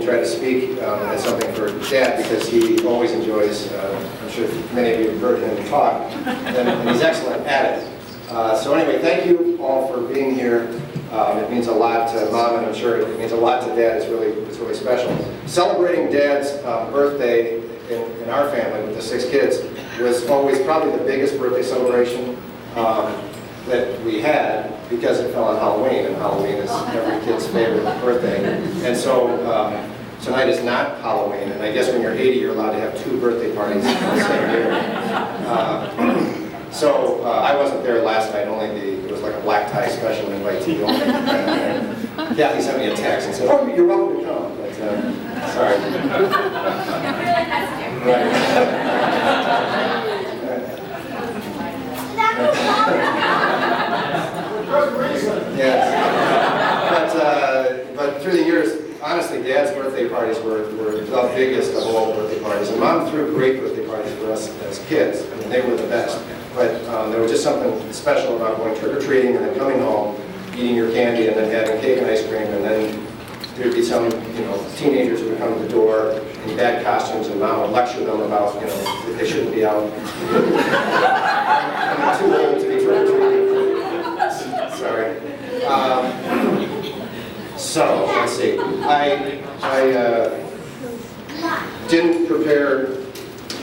try to speak at something for Dad because he always enjoys, I'm sure many of you have heard him talk, and he's excellent at it. So anyway, thank you all for being here. It means a lot to Mom, and I'm sure it means a lot to Dad. It's really special. Celebrating Dad's birthday in our family with the 6 kids was always probably the biggest birthday celebration that we had because it fell on Halloween, and Halloween is every kid's favorite birthday. And so tonight is not Halloween, and I guess when you're 80, you're allowed to have 2 birthday parties in the same year. So I wasn't there last night, it was like a black tie special invitee only. Kathy sent me a text and said, "Oh, you're welcome to come," but sorry. Yes. But through the years, honestly, Dad's birthday parties were the biggest of all birthday parties. And Mom threw great birthday parties for us as kids. I mean, they were the best. But there was just something special about going trick-or-treating and then coming home, eating your candy, and then having cake and ice cream, and then there'd be some, teenagers who would come to the door in bad costumes, and Mom would lecture them about, that they shouldn't be out. I'm too old to be trick-or-treating. Sorry. So, let's see. I didn't prepare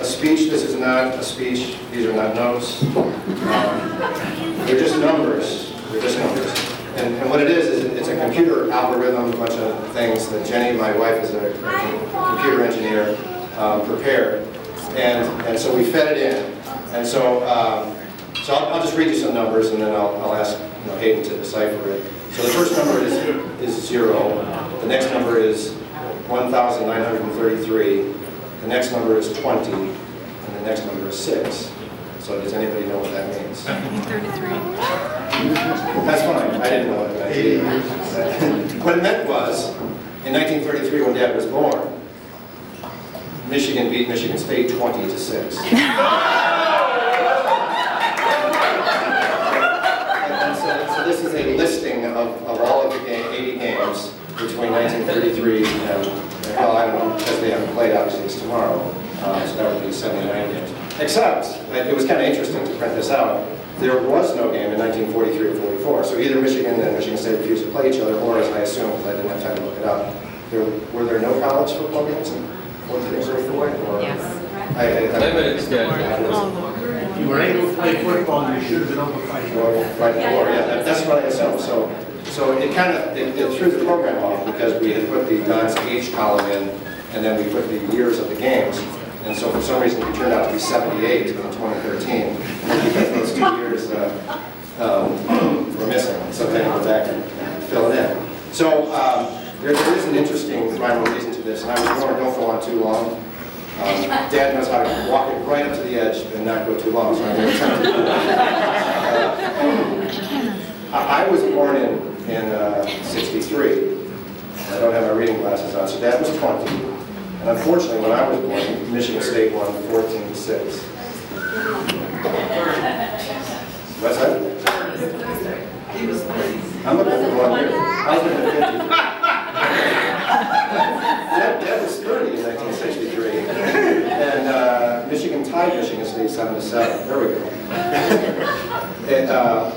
a speech. This is not a speech. These are not notes. They're just numbers. They're just numbers. And what it is it's a computer algorithm, a bunch of things that Jenny, my wife, is a computer engineer, prepared. And so we fed it in. And so I'll just read you some numbers, and then I'll ask Hayden to decipher it. So the first number is 0. The next number is 1,933. The next number is 20. And the next number is 6. So does anybody know what that means? 33. That's fine. I didn't know what it meant. What it meant was, in 1933, when Dad was born, Michigan beat Michigan State 20-6. So this is a listing of all of the 80 games between 1933 and, well, I don't know, because they haven't played, obviously, it's tomorrow. So that would be 79 games. Except, it was kind of interesting to print this out, there was no game in 1943 or 44. So either Michigan and Michigan State refused to play each other, or, as I assumed, because I didn't have time to look it up, were there no college football games in 43 or 44? Yes. Limited schedule. If you were able to play football, you should have been able to fight. Right before, yeah, that's what I assumed. So it kind of it threw the program off because we had put the Don's age column in, and then we put the years of the games. And so for some reason it turned out to be 78 in 2013. Because those 2 years were missing. So then we go back and fill it in. So there is an interesting rhyme or reason to this, and I was warned, don't go on too long. Dad knows how to walk it right up to the edge and not go too long, so I'm going to attempt it. I was born in 63. I don't have my reading glasses on, so Dad was 20. And unfortunately, when I was born, Michigan State won 14-6. What's that? He was 30. I'm looking for 1 year. I was looking at 50. Dad was 30 in 1963. And Michigan tied Michigan State 7-7. There we go.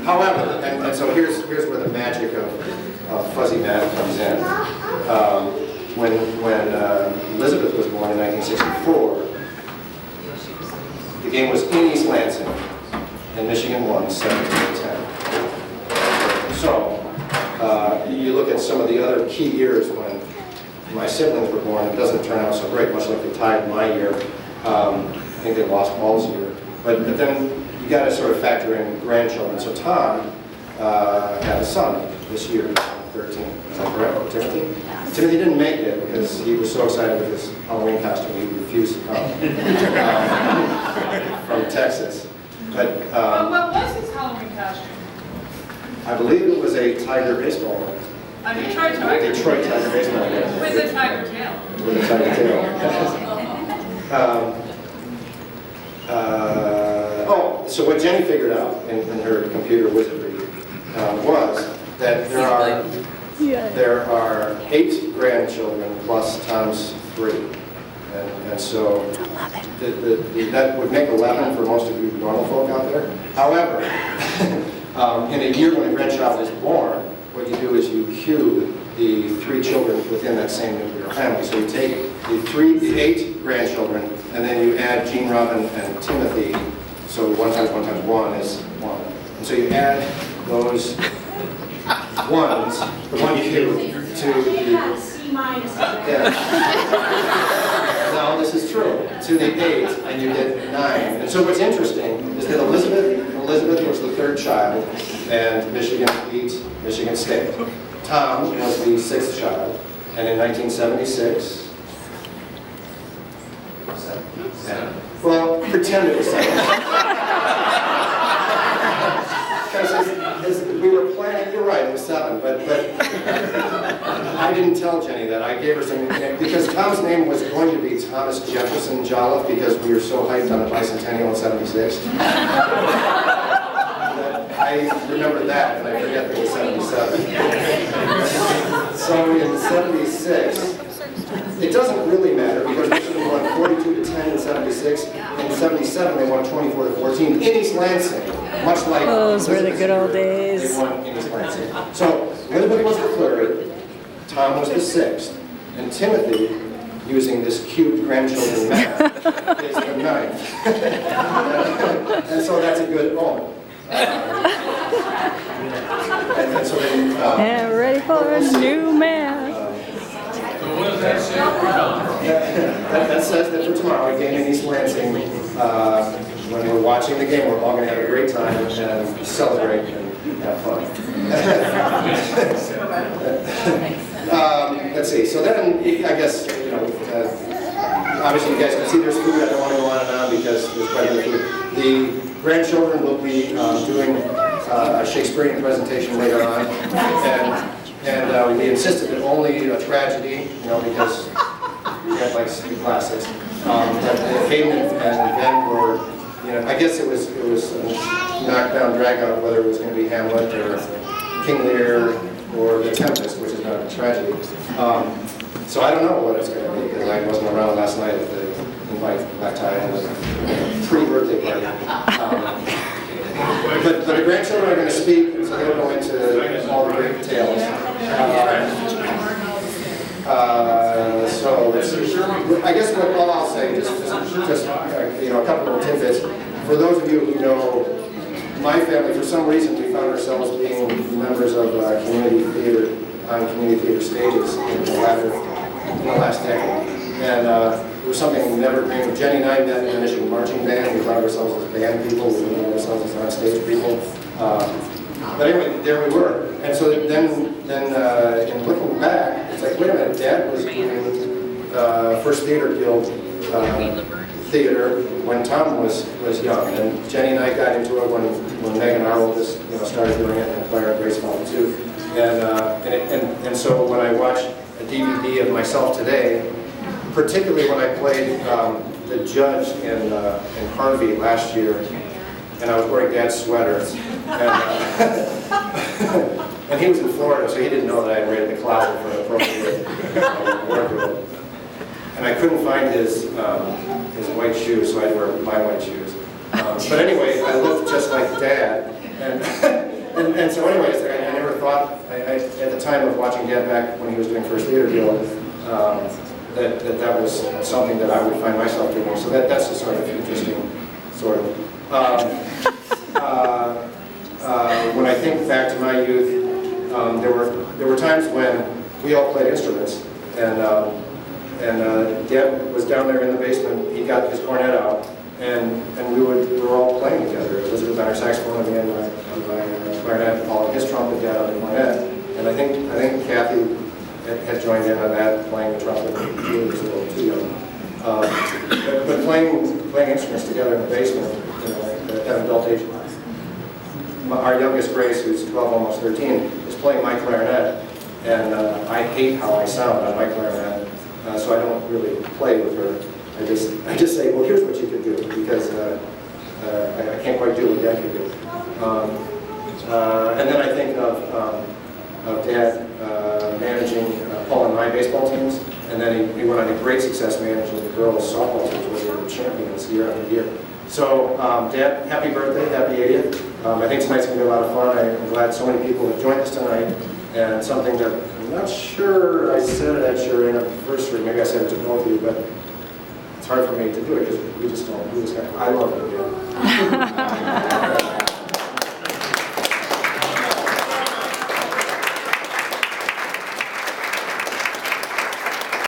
However, and so here's where the magic of fuzzy math comes in. When Elizabeth was born in 1964, the game was in East Lansing, and Michigan won 17-10. So you look at some of the other key years when my siblings were born, it doesn't turn out so great, much like they tied my year. I think they lost Paul's year. But then you got to sort of factor in grandchildren. So Tom had a son this year, 13. Is that correct? Timothy? Timothy didn't make it because he was so excited with his Halloween costume he refused to come from Texas. But what was his Halloween costume? I believe it was a Tiger baseball. A Detroit Tiger? Detroit Tiger baseball. With a tiger tail. With a Tiger tail. So what Jenny figured out in her computer wizardry was that there are 8 grand grandchildren plus Tom's 3. And so that would make 11 for most of you normal folk out there. However, in a year when a grandchild is born, what you do is you cube the 3 children within that same nuclear family. So you take the 8 grandchildren, and then you add Gene, Robin, and Timothy. So 1 times 1 times 1 is 1. And so you add those ones, the 1 cube, to the... C minus. Yeah. No, this is true. To the 8, and you get 9. And so what's interesting is that Elizabeth was the 3rd child, and Michigan beat Michigan State. Tom was the 6th child, and in 1976, well, pretend it was 7. Because we were planning, you're right, it was 7, but I didn't tell Jenny that. I gave her some, because Tom's name was going to be Thomas Jefferson Jolliffe, because we were so hyped on the bicentennial in 76. I remember that, and I forget that it was 77. So in 76, it doesn't really matter, because Michigan won 42-10 in 76. In 77, they won 24-14 in East Lansing, much like those were the good old days. They won in East Lansing. So Elizabeth was the 3rd, Tom was the 6th, and Timothy, using this cubed grandchildren math, is the 9th. And so that's a good omen. And so then, Yeah, ready for a new man. So what does that say for Tom? that says that for tomorrow, a game in East Lansing, when we're watching the game, we're all going to have a great time and celebrate and have fun. Let's see. So then, I guess, obviously you guys can see there's food. I don't want to go on and on because there's quite a bit of food. The grandchildren will be doing a Shakespearean presentation later on, and we insisted that only a tragedy, because we had like classics. That Hayden and Ben were, I guess it was a knockdown, drag out, whether it was going to be Hamlet or King Lear or The Tempest, which is not a tragedy. So I don't know what it's going to be because I wasn't around last night at the invite black tie and the pre-birthday party. But the grandchildren are going to speak, so they'll go into all the great tales. So let's see. I guess what all I'll say, just a couple of tidbits. For those of you who know my family, for some reason we found ourselves being members of community theater on community theater stages in the last decade. And it was something we never dreamed of. Jenny and I met in the Michigan Marching Band. We thought of ourselves as band people. We thought of ourselves as on-stage people. But anyway, there we were. And so then in looking back, it's like, wait a minute, Dad was doing First Theater Guild theater when Tom was young. And Jenny and I got into it when Megan, our oldest, started doing it, and Claire and Grace followed too. And so when I watch a DVD of myself today, particularly when I played the judge in Harvey last year, and I was wearing Dad's sweater, and he was in Florida, so he didn't know that I had raided the closet for an appropriate wardrobe. And I couldn't find his white shoes, so I had to wear my white shoes. But anyway, I looked just like Dad, and so anyways, I never thought, at the time of watching Dad back when he was doing First Theater Guild, that was something that I would find myself doing. So that's a sort of interesting sort of. When I think back to my youth, there were times when we all played instruments, and Dad was down there in the basement. He got his cornet out, and we were all playing together. Elizabeth on her saxophone, and me on my clarinet, Paul on his trumpet, Dad on the cornet, and I think Kathy had joined in on that, playing the trumpet. She was a little too young. But playing instruments together in the basement, at an adult age. Our youngest, Grace, who's 12, almost 13, is playing my clarinet, and I hate how I sound on my clarinet, so I don't really play with her. I just say, well, here's what you could do, because I can't quite do what Dad could do. And then I think of Dad managing Paul and my baseball teams, and then he went on to great success managing the girls softball teams, where they were champions year after year. So, Dad, happy birthday, happy 80th. I think tonight's going to be a lot of fun. I'm glad so many people have joined us tonight, and something that I'm not sure I said at your anniversary, maybe I said it to both of you, but it's hard for me to do it because we just don't do this. I love it.